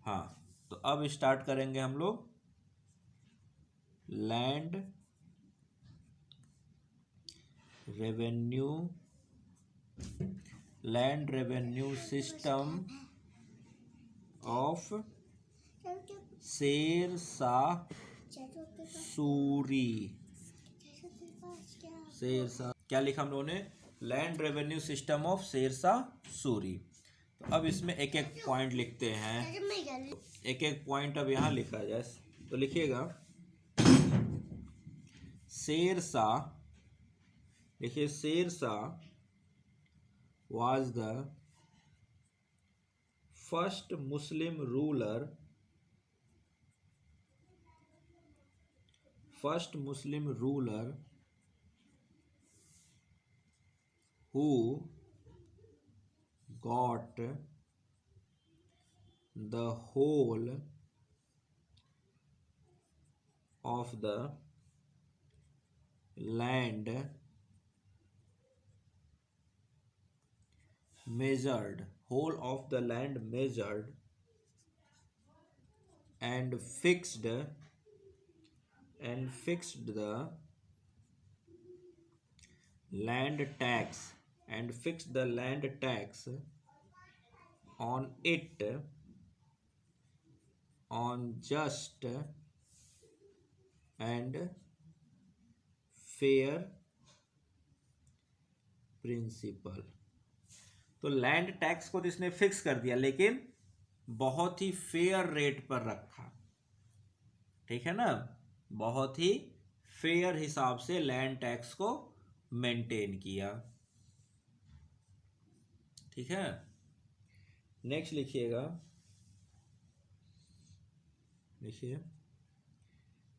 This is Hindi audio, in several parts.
हाँ, तो अब स्टार्ट करेंगे हम लोग land revenue system of Sher Shah Suri. क्या लिखा हम लोगों ने? Land revenue system of Sher Shah Suri. तो अब इसमें एक एक पॉइंट लिखते हैं, एक एक पॉइंट अब यहाँ लिखा जाए। तो लिखिएगा शेर शाह, देखिए Sher Shah was the first Muslim ruler who got the whole of the land measured, and fixed the land tax on it on just and fair principle. तो लैंड टैक्स को तो इसने फिक्स कर दिया, लेकिन बहुत ही फेयर रेट पर रखा, ठीक है ना, बहुत ही फेयर हिसाब से लैंड टैक्स को मेंटेन किया, ठीक है। नेक्स्ट लिखिएगा, देखिए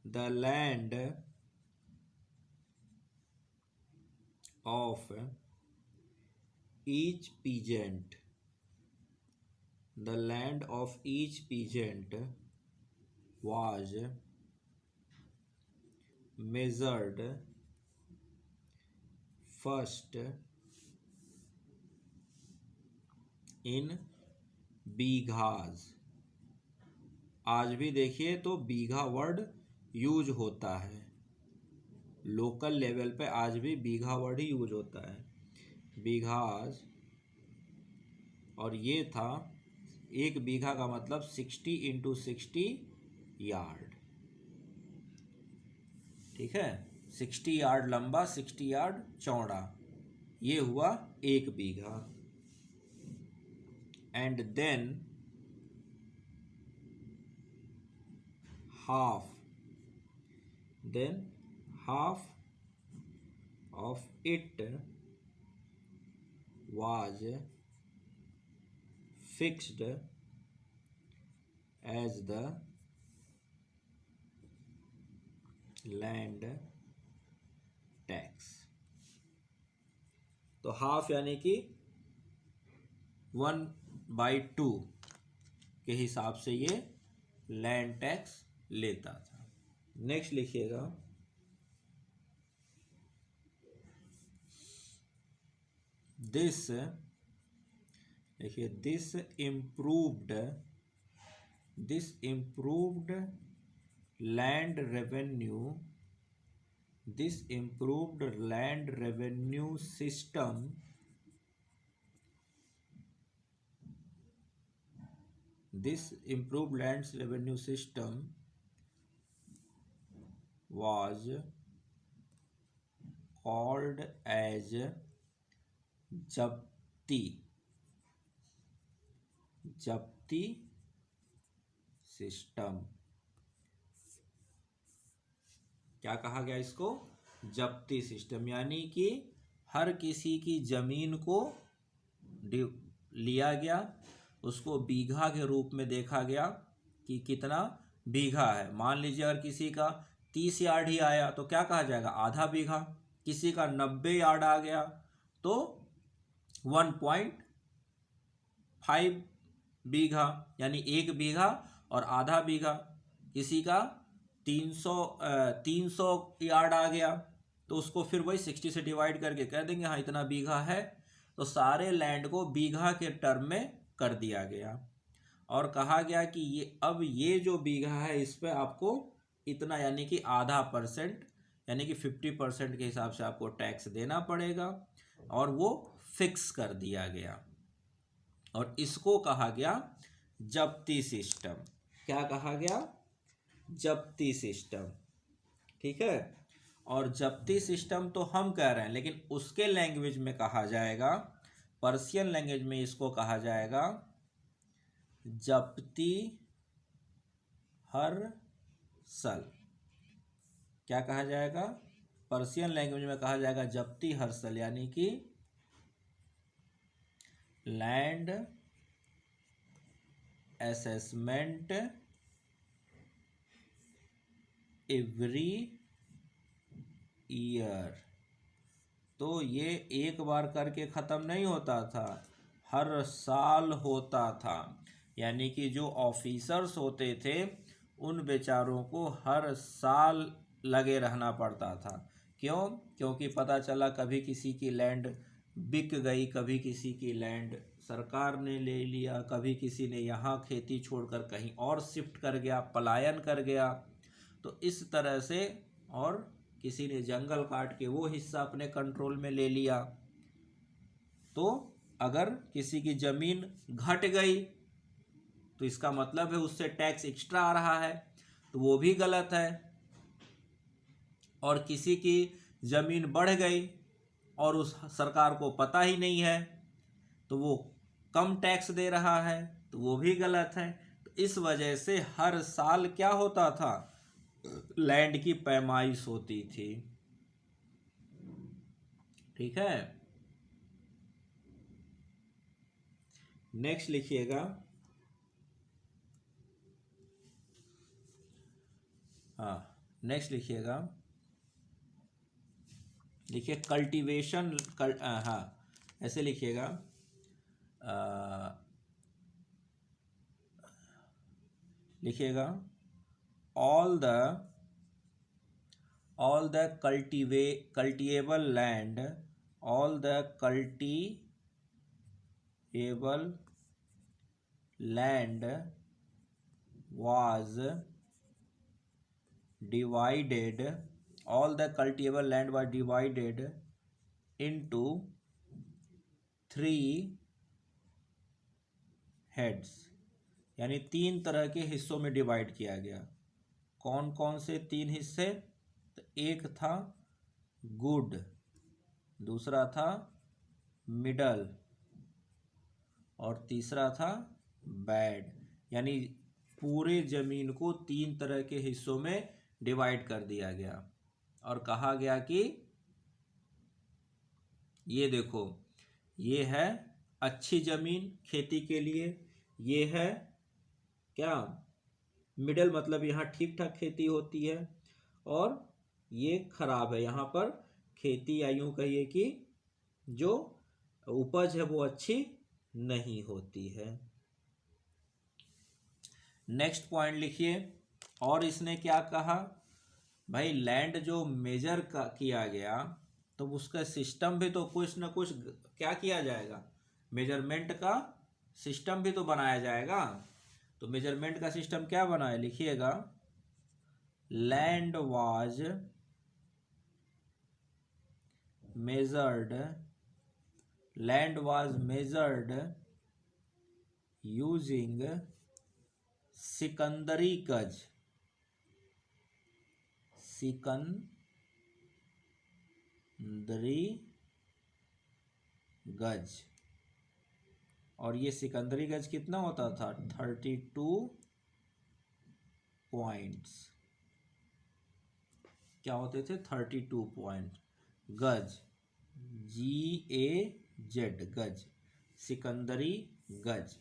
the land of each peasant was measured first in bighas. आज भी देखिए तो बीघा वर्ड यूज होता है, लोकल लेवल पे आज भी बीघा वर्ड ही यूज होता है, बीघाज। और ये था, एक बीघा का मतलब 60 × 60 यार्ड, ठीक है, 60 यार्ड लंबा, 60 यार्ड चौड़ा, ये हुआ एक बीघा। And then half of it was fixed as the land tax. तो हाफ यानी कि 1/2 के हिसाब से ये लैंड टैक्स लेता था। नेक्स्ट लिखिएगा, दिस, देखिए this improved land revenue system was called as जब्ती सिस्टम। क्या कहा गया इसको? जब्ती सिस्टम, यानी कि हर किसी की जमीन को लिया गया, उसको बीघा के रूप में देखा गया कि कितना बीघा है। मान लीजिए अगर किसी का 30 यार्ड ही आया तो क्या कहा जाएगा? आधा बीघा। किसी का 90 यार्ड आ गया तो 1.5 बीघा, यानी 1 बीघा और आधा बीघा। किसी का 300 यार्ड आ गया तो उसको फिर वही 60 से डिवाइड करके कह देंगे हाँ इतना बीघा है। तो सारे लैंड को बीघा के टर्म में कर दिया गया। और कहा गया कि ये जो बीघा है इस पे आपको इतना यानी कि आधा % यानी कि 50% के हिसाब से आपको टैक्स देना पड़ेगा, और वो फिक्स कर दिया गया। और इसको कहा गया जब्ती सिस्टम। क्या कहा गया? जब्ती सिस्टम। ठीक है। और जब्ती सिस्टम तो हम कह रहे हैं, लेकिन उसके लैंग्वेज में कहा जाएगा, पर्शियन लैंग्वेज में इसको कहा जाएगा जब्ती हर सल। क्या कहा जाएगा? पर्शियन लैंग्वेज में कहा जाएगा जब्ती हर सल, यानी कि लैंड असेसमेंट एवरी ईयर। तो ये एक बार करके ख़त्म नहीं होता था, हर साल होता था। यानी कि जो ऑफिसर्स होते थे उन बेचारों को हर साल लगे रहना पड़ता था। क्यों? क्योंकि पता चला कभी किसी की लैंड बिक गई, कभी किसी की लैंड सरकार ने ले लिया, कभी किसी ने यहाँ खेती छोड़कर कहीं और शिफ्ट कर गया, पलायन कर गया। तो इस तरह से, और किसी ने जंगल काट के वो हिस्सा अपने कंट्रोल में ले लिया। तो अगर किसी की ज़मीन घट गई तो इसका मतलब है उससे टैक्स एक्स्ट्रा आ रहा है, तो वो भी गलत है। और किसी की ज़मीन बढ़ गई और उस सरकार को पता ही नहीं है, तो वो कम टैक्स दे रहा है, तो वो भी गलत है। तो इस वजह से हर साल क्या होता था? लैंड की पैमाइश होती थी। ठीक है। नेक्स्ट लिखिएगा, हाँ नेक्स्ट लिखिएगा, लिखिए कल्टीवेशन। हाँ ऐसे लिखिएगा, लिखिएगा all the cultivable land, all the cultivable land was divided, all the cultivable land was divided into 3 heads, यानी 3 तरह के हिस्सों में डिवाइड किया गया। कौन कौन से 3 हिस्से? तो एक था गुड, दूसरा था मिडल, और तीसरा था बैड। यानी पूरे ज़मीन को 3 तरह के हिस्सों में डिवाइड कर दिया गया, और कहा गया कि ये देखो, ये है अच्छी ज़मीन खेती के लिए, ये है क्या मिडल, मतलब यहाँ ठीक ठाक खेती होती है, और ये खराब है, यहाँ पर खेती या यूँ कहिए कि जो उपज है वो अच्छी नहीं होती है। नेक्स्ट पॉइंट लिखिए। और इसने क्या कहा भाई, लैंड जो मेजर किया गया तो उसका सिस्टम भी तो कुछ ना कुछ क्या किया जाएगा, मेजरमेंट का सिस्टम भी तो बनाया जाएगा। तो मेजरमेंट का सिस्टम क्या बनाए, लिखिएगा लैंड वाज मेजर्ड यूजिंग सिकंदरी गज, और ये सिकंदरी गज कितना होता था? 32 पॉइंट्स। क्या होते थे? 32 पॉइंट गज, GAZ गज, सिकंदरी गज।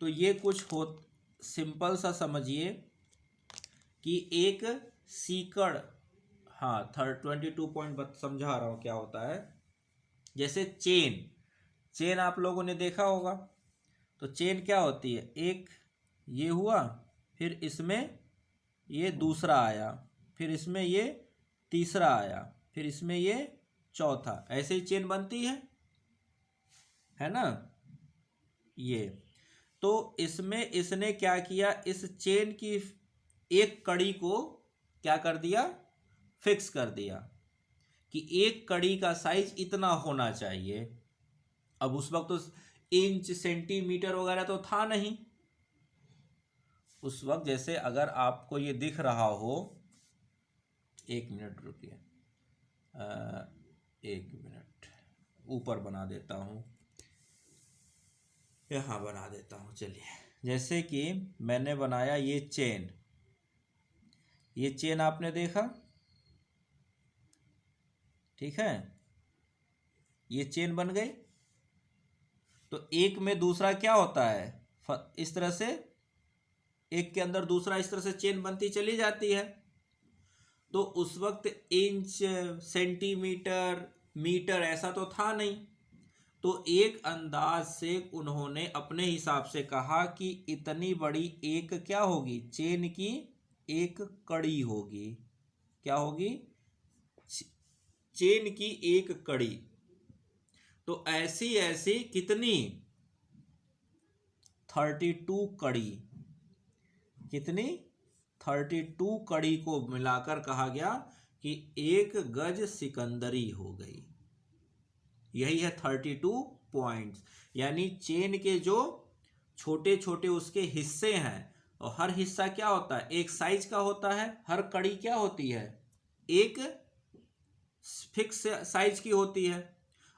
तो ये कुछ हो, सिंपल सा समझिए कि एक सीकड़, हाँ 22 पॉइंट समझा रहा हूँ क्या होता है। जैसे चेन आप लोगों ने देखा होगा, तो चेन क्या होती है, एक ये हुआ, फिर इसमें ये दूसरा आया, फिर इसमें ये तीसरा आया, फिर इसमें ये चौथा, ऐसे ही चेन बनती है ना ये। तो इसमें इसने क्या किया, इस चेन की एक कड़ी को क्या कर दिया, फिक्स कर दिया कि एक कड़ी का साइज इतना होना चाहिए। अब उस वक्त तो इंच सेंटीमीटर वगैरह तो था नहीं। उस वक्त जैसे अगर आपको ये दिख रहा हो, एक मिनट रुकिए, एक मिनट ऊपर बना देता हूँ, यहाँ बना देता हूँ। चलिए, जैसे कि मैंने बनाया ये चेन, ये चेन आपने देखा, ठीक है, ये चेन बन गई। तो एक में दूसरा क्या होता है, इस तरह से एक के अंदर दूसरा इस तरह से चेन बनती चली जाती है। तो उस वक्त इंच सेंटीमीटर मीटर ऐसा तो था नहीं। तो एक अंदाज से उन्होंने अपने हिसाब से कहा कि इतनी बड़ी एक क्या होगी, चेन की एक कड़ी होगी। क्या होगी, चेन की एक कड़ी। तो ऐसी ऐसी कितनी, 32 कड़ी। कितनी, 32 कड़ी को मिलाकर कहा गया कि एक गज सिकंदरी हो गई। यही है 32 पॉइंट्स। यानी चेन के जो छोटे छोटे उसके हिस्से हैं, और हर हिस्सा क्या होता है, एक साइज का होता है। हर कड़ी क्या होती है, एक फिक्स साइज की होती है।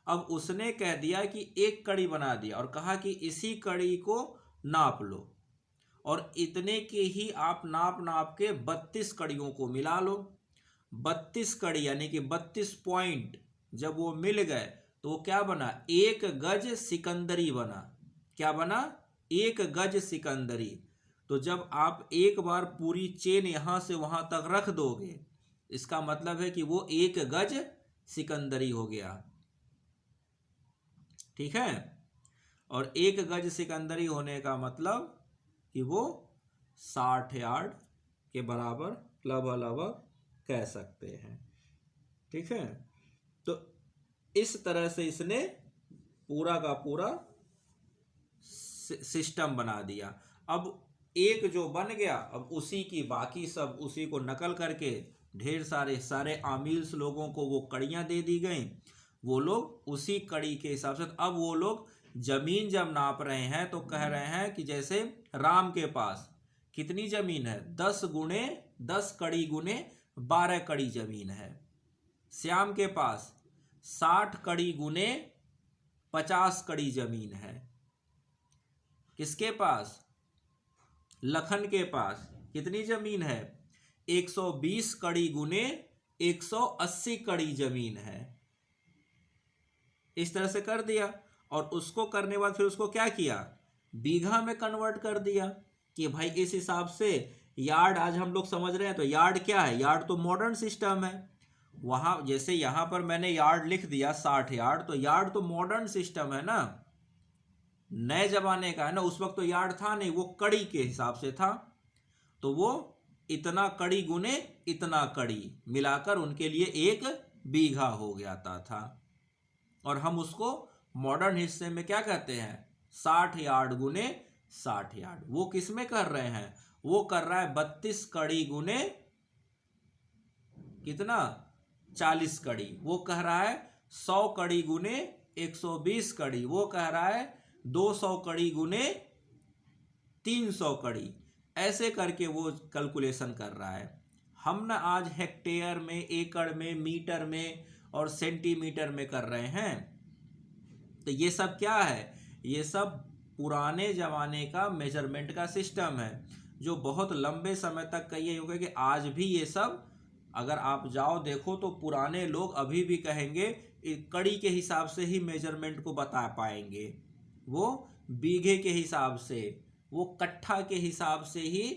अब उसने कह दिया कि एक कड़ी बना दिया और कहा कि इसी कड़ी को नाप लो, और इतने के ही आप नाप नाप के 32 कड़ियों को मिला लो। 32 कड़ी यानी कि 32 पॉइंट जब वो मिल गए तो वो क्या बना, एक गज सिकंदरी बना। क्या बना, एक गज सिकंदरी। तो जब आप एक बार पूरी चेन यहां से वहां तक रख दोगे, इसका मतलब है कि वो एक गज सिकंदरी हो गया। ठीक है, और एक गज सिकंदरी होने का मतलब कि वो 60 यार्ड के बराबर लगभग कह सकते हैं। ठीक है, तो इस तरह से इसने पूरा का पूरा सिस्टम बना दिया। अब एक जो बन गया, अब उसी की बाकी सब उसी को नकल करके ढेर सारे आमिल्स लोगों को वो कड़ियां दे दी गई। वो लोग उसी कड़ी के हिसाब से, अब वो लोग जमीन जब नाप रहे हैं तो कह रहे हैं कि जैसे राम के पास कितनी जमीन है, 10 गुणे 10 कड़ी गुणे 12 कड़ी जमीन है। श्याम के पास 60 कड़ी गुने 50 कड़ी जमीन है। किसके पास, लखन के पास कितनी जमीन है, 120 कड़ी गुने 180 कड़ी जमीन है। इस तरह से कर दिया, और उसको करने बाद फिर उसको क्या किया, बीघा में कन्वर्ट कर दिया कि भाई इस हिसाब से यार्ड आज हम लोग समझ रहे हैं। तो यार्ड क्या है, यार्ड तो मॉडर्न सिस्टम है। वहां जैसे यहां पर मैंने यार्ड लिख दिया 60 यार्ड, तो यार्ड तो मॉडर्न सिस्टम है ना, नए जमाने का है ना। उस वक्त तो यार्ड था नहीं, वो कड़ी के हिसाब से था। तो वो इतना कड़ी गुने इतना कड़ी मिलाकर उनके लिए एक बीघा हो जाता था। और हम उसको मॉडर्न हिस्से में क्या कहते हैं, 60 यार्ड गुने 60 यार्ड। वो किस में कर रहे हैं, वो कर रहा है 32 कड़ी गुने कितना, 40 कड़ी। वो कह रहा है 100 कड़ी गुने 120 कड़ी। वो कह रहा है 200 कड़ी गुने 300 कड़ी। ऐसे करके वो कैलकुलेशन कर रहा है। हम ना आज हेक्टेयर में, एकड़ में, मीटर में और सेंटीमीटर में कर रहे हैं। तो ये सब क्या है, ये सब पुराने जमाने का मेजरमेंट का सिस्टम है, जो बहुत लंबे समय तक कहिए होगा कि आज भी ये सब अगर आप जाओ देखो तो पुराने लोग अभी भी कहेंगे कड़ी के हिसाब से ही मेजरमेंट को बता पाएंगे। वो बीघे के हिसाब से, वो कट्ठा के हिसाब से ही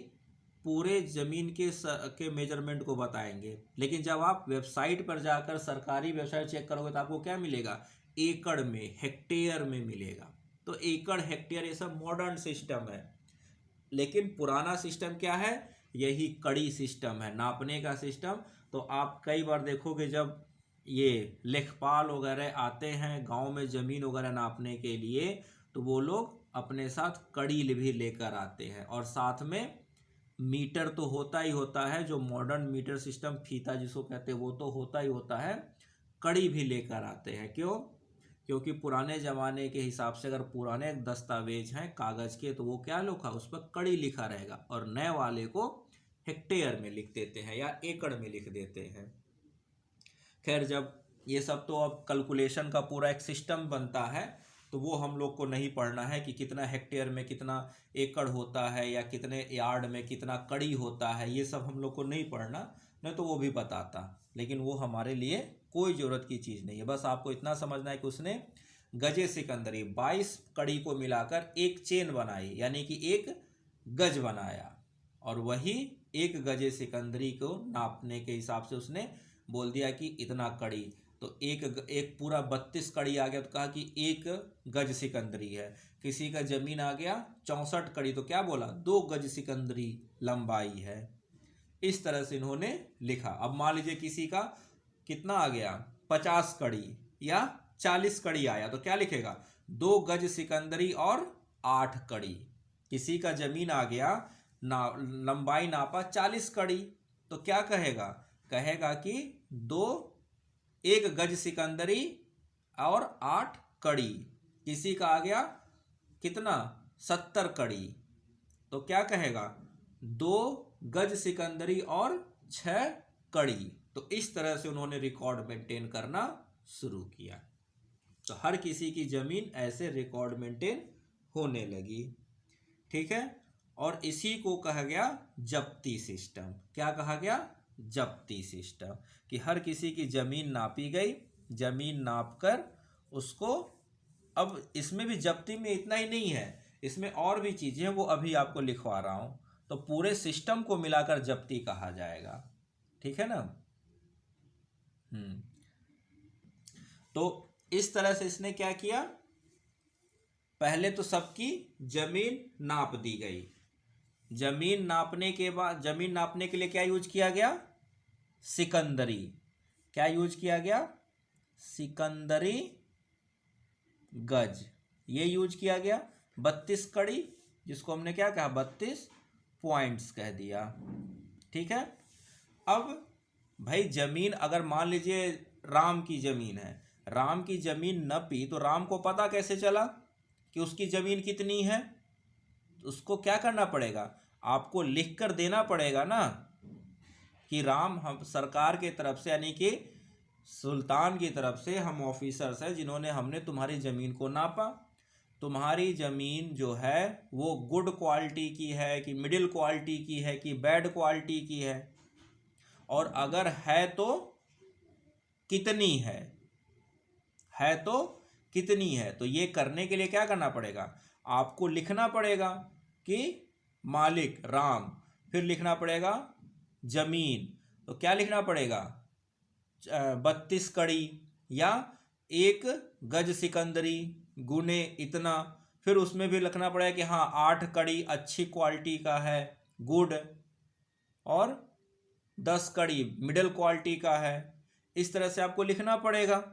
पूरे जमीन के मेजरमेंट को बताएंगे। लेकिन जब आप वेबसाइट पर जाकर सरकारी वेबसाइट चेक करोगे तो आपको क्या मिलेगा, एकड़ में, हेक्टेयर में मिलेगा। तो एकड़ हेक्टेयर ये सब मॉडर्न सिस्टम है। लेकिन पुराना सिस्टम क्या है, यही कड़ी सिस्टम है, नापने का सिस्टम। तो आप कई बार देखोगे जब ये लेखपाल वगैरह आते हैं गांव में जमीन वगैरह नापने के लिए, तो वो लोग अपने साथ कड़ी भी लेकर आते हैं, और साथ में मीटर तो होता ही होता है, जो मॉडर्न मीटर सिस्टम फीता जिसको कहते हैं वो तो होता ही होता है, कड़ी भी लेकर आते हैं। क्यों? क्योंकि पुराने ज़माने के हिसाब से अगर पुराने दस्तावेज हैं कागज़ के तो वो क्या लिखा, उस पर कड़ी लिखा रहेगा, और नए वाले को हेक्टेयर में लिख देते हैं या एकड़ में लिख देते हैं। खैर, जब ये सब तो अब कैलकुलेशन का पूरा एक सिस्टम बनता है, तो वो हम लोग को नहीं पढ़ना है कि कितना हेक्टेयर में कितना एकड़ होता है या कितने यार्ड में कितना कड़ी होता है, ये सब हम लोग को नहीं पढ़ना, नहीं तो वो भी बताता, लेकिन वो हमारे लिए कोई ज़रूरत की चीज़ नहीं है। बस आपको इतना समझना है कि उसने गजे सिकंदरी 22 कड़ी को मिलाकर एक चेन बनाई, यानी कि एक गज बनाया, और वही एक गजे सिकंदरी को नापने के हिसाब से उसने बोल दिया कि इतना कड़ी। तो एक पूरा 32 कड़ी आ गया तो कहा कि एक गज सिकंदरी है। किसी का जमीन आ गया 64 कड़ी तो क्या बोला, 2 गज सिकंदरी लंबाई है। इस तरह से इन्होंने लिखा। अब मान लीजिए किसी का कितना आ गया 50 कड़ी या 40 कड़ी आया तो क्या लिखेगा, 2 गज सिकंदरी और 8 कड़ी। किसी का जमीन आ गया लंबाई नापा 40 कड़ी तो क्या कहेगा, कहेगा कि 1 गज सिकंदरी और 8 कड़ी। किसी का आ गया कितना 70 कड़ी तो क्या कहेगा, 2 गज सिकंदरी और 6 कड़ी। तो इस तरह से उन्होंने रिकॉर्ड मेंटेन करना शुरू किया। तो हर किसी की जमीन ऐसे रिकॉर्ड मेंटेन होने लगी। ठीक है, और इसी को कहा गया जब्ती सिस्टम। क्या कहा गया, जब्ती सिस्टम, कि हर किसी की जमीन नापी गई, जमीन नापकर उसको, अब इसमें भी जब्ती में इतना ही नहीं है, इसमें और भी चीजें हैं, वो अभी आपको लिखवा रहा हूं। तो पूरे सिस्टम को मिलाकर जब्ती कहा जाएगा। ठीक है ना। तो इस तरह से इसने क्या किया, पहले तो सबकी जमीन नाप दी गई। जमीन नापने के बाद, जमीन नापने के लिए क्या यूज किया गया, सिकंदरी। क्या यूज किया गया, सिकंदरी गज, ये यूज किया गया। 32 कड़ी जिसको हमने क्या कहा, 32 पॉइंट्स कह दिया। ठीक है। अब भाई जमीन, अगर मान लीजिए राम की जमीन है, राम की जमीन नपी तो राम को पता कैसे चला कि उसकी जमीन कितनी है, उसको क्या करना पड़ेगा, आपको लिख कर देना पड़ेगा ना कि राम, हम सरकार के तरफ से यानी कि सुल्तान की तरफ से हम ऑफिसर्स हैं जिन्होंने, हमने तुम्हारी ज़मीन को नापा, तुम्हारी ज़मीन जो है वो गुड क्वालिटी की है कि मिडिल क्वालिटी की है कि बैड क्वालिटी की है, और अगर है तो कितनी है तो कितनी है। तो ये करने के लिए क्या करना पड़ेगा, आपको लिखना पड़ेगा कि मालिक राम, फिर लिखना पड़ेगा जमीन, तो क्या लिखना पड़ेगा, 32 कड़ी या 1 गज सिकंदरी गुने इतना, फिर उसमें भी लिखना पड़ेगा कि हाँ 8 कड़ी अच्छी क्वालिटी का है गुड, और 10 कड़ी मिडिल क्वालिटी का है। इस तरह से आपको लिखना पड़ेगा।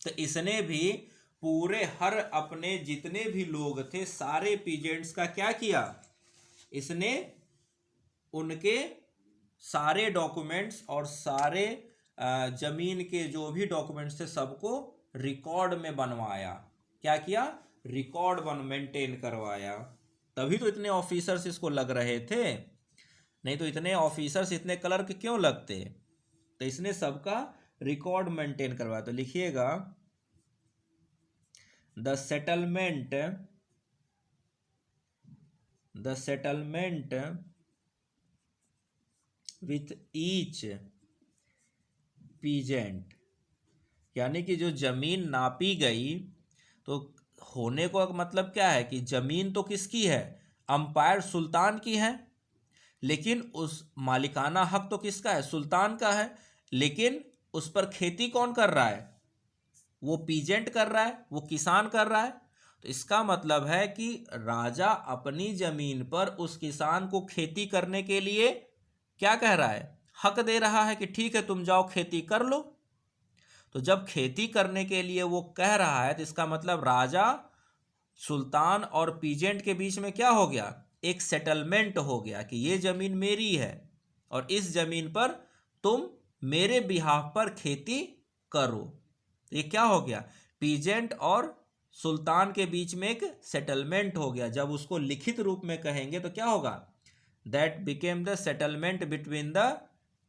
तो इसने भी पूरे हर अपने जितने भी लोग थे सारे पीजेंट्स का क्या किया, इसने उनके सारे डॉक्यूमेंट्स और सारे जमीन के जो भी डॉक्यूमेंट्स थे सबको रिकॉर्ड में बनवाया। क्या किया, रिकॉर्ड मेंटेन करवाया। तभी तो इतने ऑफिसर्स इसको लग रहे थे, नहीं तो इतने ऑफिसर्स इतने क्लर्क क्यों लगते। तो इसने सबका रिकॉर्ड मेंटेन करवाया। तो लिखिएगा, the settlement with each peasant, यानी कि जो जमीन नापी गई तो होने को मतलब क्या है कि जमीन तो किसकी है, अंपायर सुल्तान की है, लेकिन उस मालिकाना हक तो किसका है, सुल्तान का है, लेकिन उस पर खेती कौन कर रहा है, वो पीजेंट कर रहा है, वो किसान कर रहा है। तो इसका मतलब है कि राजा अपनी जमीन पर उस किसान को खेती करने के लिए क्या कह रहा है, हक दे रहा है कि ठीक है तुम जाओ खेती कर लो। तो जब खेती करने के लिए वो कह रहा है तो इसका मतलब राजा सुल्तान और पीजेंट के बीच में क्या हो गया, एक सेटलमेंट हो गया कि ये जमीन मेरी है और इस जमीन पर तुम मेरे बिहाफ पर खेती करो। ये क्या हो गया, पीजेंट और सुल्तान के बीच में एक सेटलमेंट हो गया। जब उसको लिखित रूप में कहेंगे तो क्या होगा, that became the settlement between the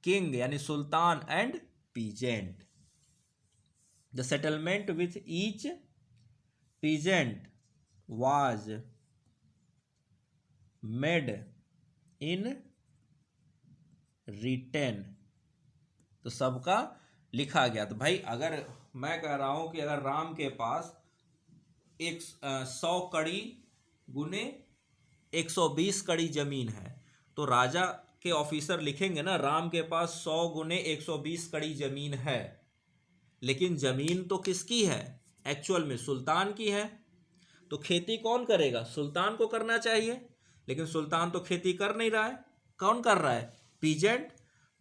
king यानी सुल्तान and peasant. The settlement with each peasant was made in written। तो सबका लिखा गया। तो भाई अगर मैं कह रहा हूं कि अगर राम के पास 100 कड़ी गुने 120 कड़ी जमीन है तो राजा के ऑफिसर लिखेंगे ना, राम के पास 100 गुने 120 कड़ी जमीन है, लेकिन जमीन तो किसकी है, एक्चुअल में सुल्तान की है। तो खेती कौन करेगा, सुल्तान को करना चाहिए, लेकिन सुल्तान तो खेती कर नहीं रहा है, कौन कर रहा है, पीजेंट।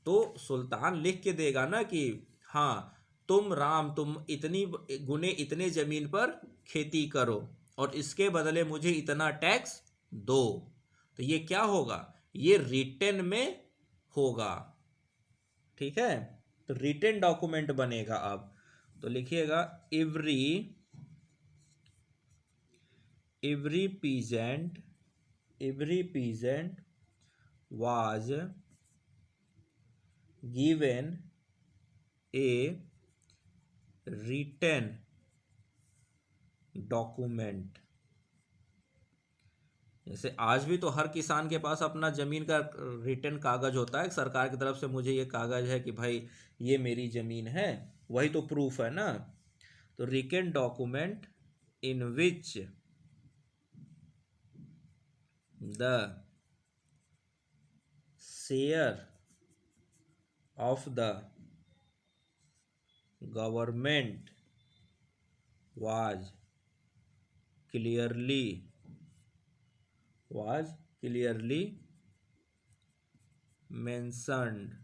तो सुल्तान लिख के देगा ना कि हाँ तुम राम तुम इतनी गुने इतने जमीन पर खेती करो और इसके बदले मुझे इतना टैक्स दो। तो ये क्या होगा, ये रिटन में होगा। ठीक है, तो रिटन डॉक्यूमेंट बनेगा। अब तो लिखिएगा every peasant was given a written document। जैसे आज भी तो हर किसान के पास अपना जमीन का रिटन कागज होता है, सरकार की तरफ से मुझे ये कागज है कि भाई ये मेरी जमीन है, वही तो प्रूफ है ना। तो written document in which the share of the government was clearly mentioned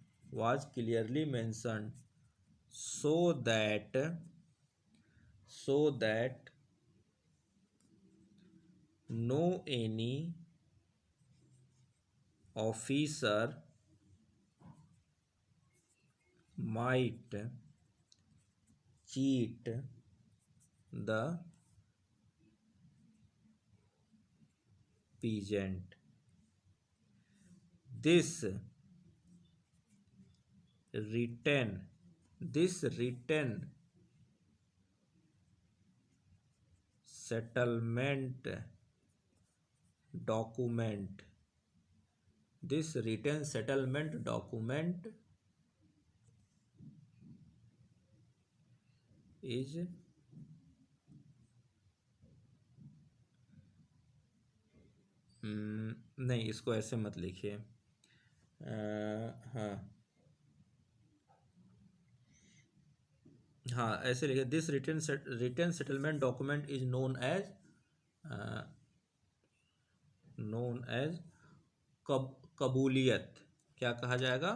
so that no any officer might cheat the peasant। This written settlement document is नहीं, इसको ऐसे मत लिखिए। हाँ ऐसे लिखिए, this written settlement document is known as kabuliyat. क्या कहा जाएगा,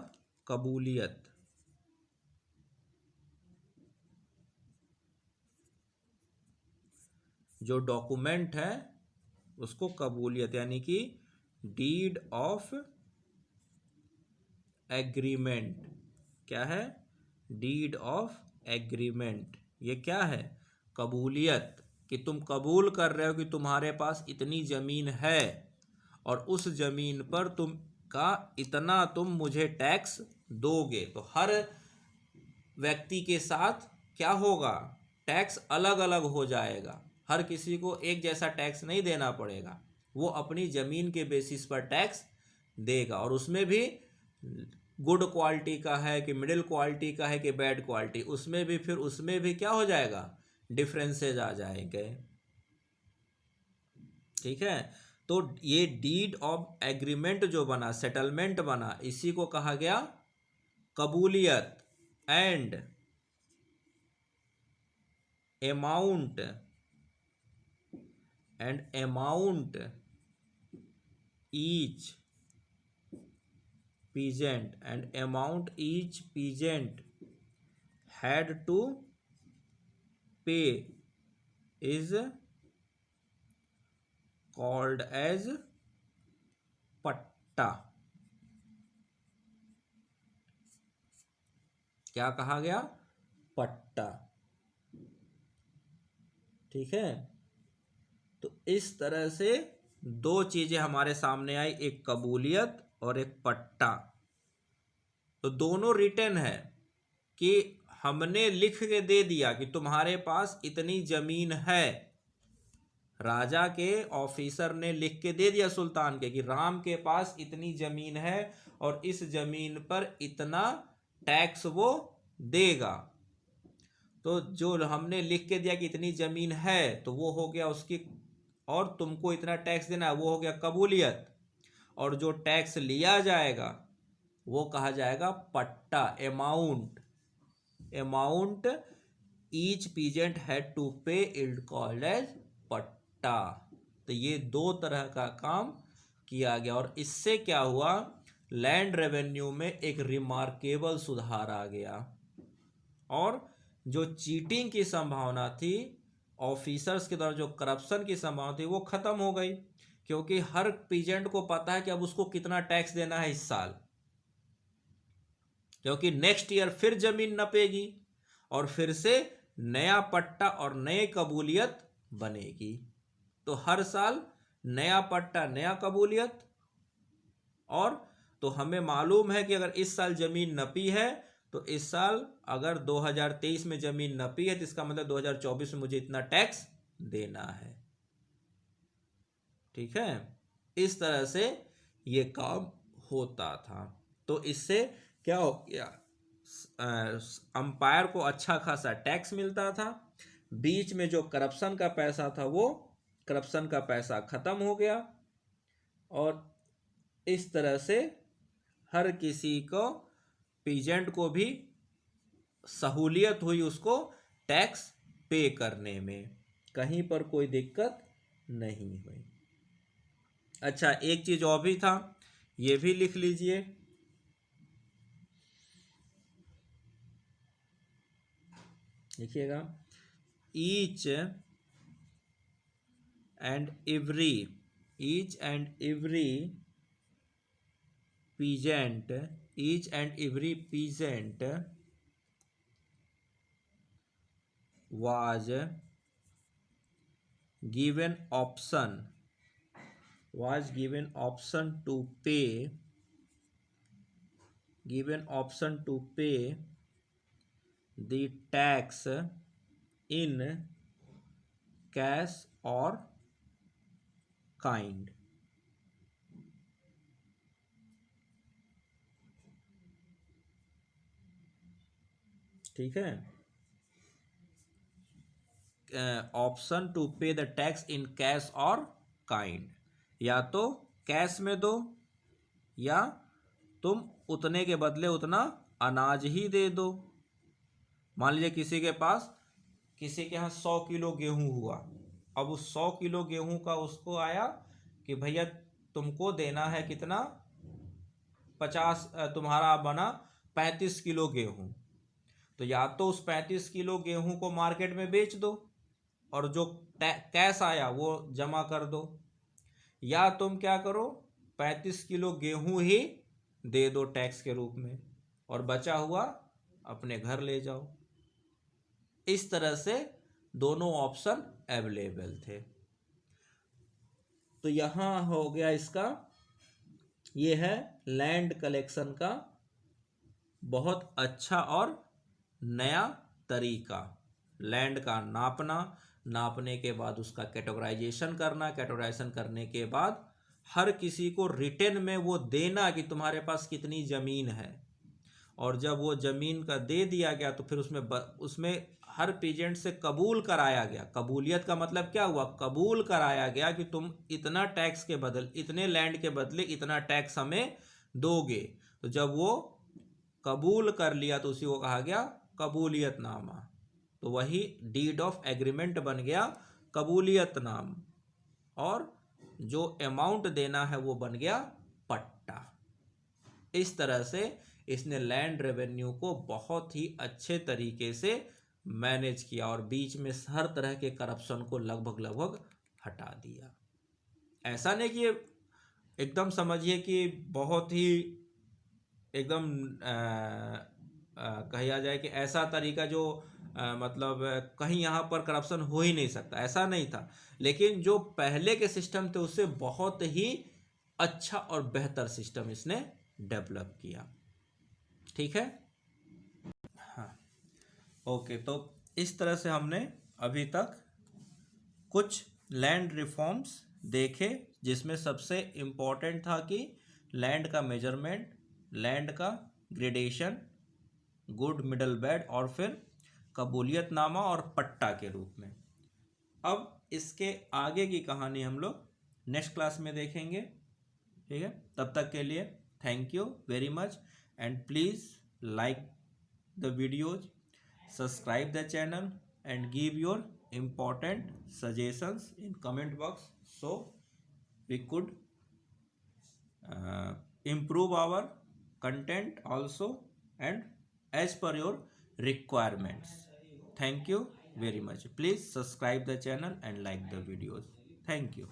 कबूलियत। जो डॉक्यूमेंट है उसको कबूलियत यानी कि डीड ऑफ एग्रीमेंट। क्या है, डीड ऑफ एग्रीमेंट। ये क्या है, कबूलियत, कि तुम कबूल कर रहे हो कि तुम्हारे पास इतनी जमीन है और उस जमीन पर इतना तुम मुझे टैक्स दोगे। तो हर व्यक्ति के साथ क्या होगा, टैक्स अलग अलग हो जाएगा, हर किसी को एक जैसा टैक्स नहीं देना पड़ेगा, वो अपनी जमीन के बेसिस पर टैक्स देगा। और उसमें भी गुड क्वालिटी का है कि मिडिल क्वालिटी का है कि बैड क्वालिटी, उसमें भी क्या हो जाएगा, डिफरेंसेस आ जाएंगे। ठीक है, तो ये डीड ऑफ एग्रीमेंट जो बना, सेटलमेंट बना, इसी को कहा गया कबूलियत। And amount each peasant had to pay is called as patta. क्या कहा गया? पट्टा। ठीक है, तो इस तरह से दो चीजें हमारे सामने आई, एक कबूलियत और एक पट्टा। तो दोनों रिटन है कि हमने लिख के दे दिया कि तुम्हारे पास इतनी जमीन है। राजा के ऑफिसर ने लिख के दे दिया सुल्तान के कि राम के पास इतनी जमीन है और इस जमीन पर इतना टैक्स वो देगा। तो जो हमने लिख के दिया कि इतनी जमीन है, तो वो हो गया उसकी, और तुमको इतना टैक्स देना है, वो हो गया कबूलियत। और जो टैक्स लिया जाएगा वो कहा जाएगा पट्टा, amount. Amount each peasant had to pay is called as patta. तो ये दो तरह का काम किया गया, और इससे क्या हुआ, लैंड रेवेन्यू में एक रिमार्केबल सुधार आ गया। और जो चीटिंग की संभावना थी, ऑफिसर्स के द्वारा जो करप्शन की संभावना थी, वो खत्म हो गई, क्योंकि हर पीजेंट को पता है कि अब उसको कितना टैक्स देना है इस साल, क्योंकि नेक्स्ट ईयर फिर जमीन नपेगी और फिर से नया पट्टा और नई कबूलियत बनेगी। तो हर साल नया पट्टा, नया कबूलियत। और तो हमें मालूम है कि अगर इस साल जमीन नपी है, तो इस साल अगर 2023 में जमीन नपी है, तो इसका मतलब 2024 में मुझे इतना टैक्स देना है। ठीक है, इस तरह से ये काम होता था। तो इससे क्या हो गया, अंपायर को अच्छा खासा टैक्स मिलता था। बीच में जो करप्शन का पैसा था, वो करप्शन का पैसा खत्म हो गया, और इस तरह से हर किसी को, पीजेंट को भी सहूलियत हुई उसको टैक्स पे करने में, कहीं पर कोई दिक्कत नहीं हुई। अच्छा, एक चीज और भी था, ये भी लिख लीजिए। लिखिएगा, each and every peasant each and every peasant was given option to pay the tax in cash or kind। ठीक है, ऑप्शन टू पे द टैक्स इन कैश और काइंड, या तो कैश में दो, या तुम उतने के बदले उतना अनाज ही दे दो। मान लीजिए किसी के यहाँ 100 किलो गेहूं हुआ, अब उस 100 किलो गेहूं का उसको आया कि भैया तुमको देना है कितना, 50, तुम्हारा बना 35 किलो गेहूं। तो या तो उस 35 किलो गेहूं को मार्केट में बेच दो और जो कैश आया वो जमा कर दो, या तुम क्या करो, 35 किलो गेहूं ही दे दो टैक्स के रूप में, और बचा हुआ अपने घर ले जाओ। इस तरह से दोनों ऑप्शन अवेलेबल थे। तो यहां हो गया इसका, ये है लैंड कलेक्शन का बहुत अच्छा और नया तरीका। लैंड का नापने के बाद उसका कैटेगराइजेशन करना, कैटेगराइजेशन करने के बाद हर किसी को रिटन में वो देना कि तुम्हारे पास कितनी जमीन है। और जब वो जमीन का दे दिया गया, तो फिर उसमें हर पीजेंट से कबूल कराया गया। कबूलियत का मतलब क्या हुआ, कबूल कराया गया कि तुम इतना टैक्स के बदले, इतने लैंड के बदले इतना टैक्स हमें दोगे। तो जब वो कबूल कर लिया, तो उसी को कहा गया कबूलियतनामा। तो वही डीड ऑफ एग्रीमेंट बन गया कबूलियतनाम, और जो अमाउंट देना है वो बन गया पट्टा। इस तरह से इसने लैंड रेवेन्यू को बहुत ही अच्छे तरीके से मैनेज किया, और बीच में हर तरह के करप्शन को लगभग हटा दिया। ऐसा नहीं कि एकदम समझिए कि बहुत ही एकदम कहा जाए कि ऐसा तरीका जो मतलब कहीं यहाँ पर करप्शन हो ही नहीं सकता, ऐसा नहीं था। लेकिन जो पहले के सिस्टम थे उससे बहुत ही अच्छा और बेहतर सिस्टम इसने डेवलप किया। ठीक है, हाँ, ओके। तो इस तरह से हमने अभी तक कुछ लैंड रिफॉर्म्स देखे, जिसमें सबसे इम्पोर्टेंट था कि लैंड का मेजरमेंट, लैंड का ग्रेडेशन, गुड मिडल बैड, और फिर कबूलियतनामा और पट्टा के रूप में। अब इसके आगे की कहानी हम लोग नेक्स्ट क्लास में देखेंगे। ठीक है, तब तक के लिए thank you very much, and please like the videos, subscribe the channel, and give your important suggestions in comment box, so we could improve our content also, and as per your requirements. Thank you very much. Please subscribe the channel and like the videos. Thank you.